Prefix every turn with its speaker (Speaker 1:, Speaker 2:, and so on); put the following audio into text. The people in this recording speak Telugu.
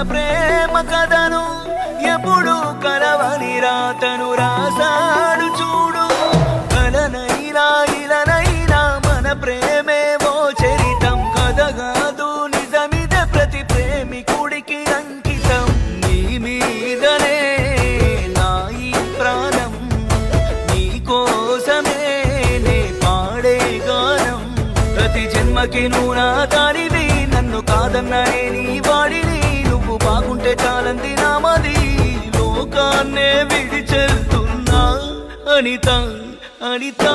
Speaker 1: ప్రేమ కథను ఎప్పుడు కలవని రాతను రాసాడు చూడు. కలనైనా ఇలనైనా మన ప్రేమేవో చరితం, కథగాదు నిజమిద ప్రతి ప్రేమికుడికి అంకితం. నీ మీదనే నా ఈ ప్రాణం, నీ కోసమే నే పాడే గానం. ప్రతి జన్మకి నువ్వు నా దానివి, నన్ను కాదన్ననే నీ వాడిని. నువ్వు బాగుంటే చాలంది నామది, లోకాన్నే విడిచెళ్తున్నా అనిత అనిత.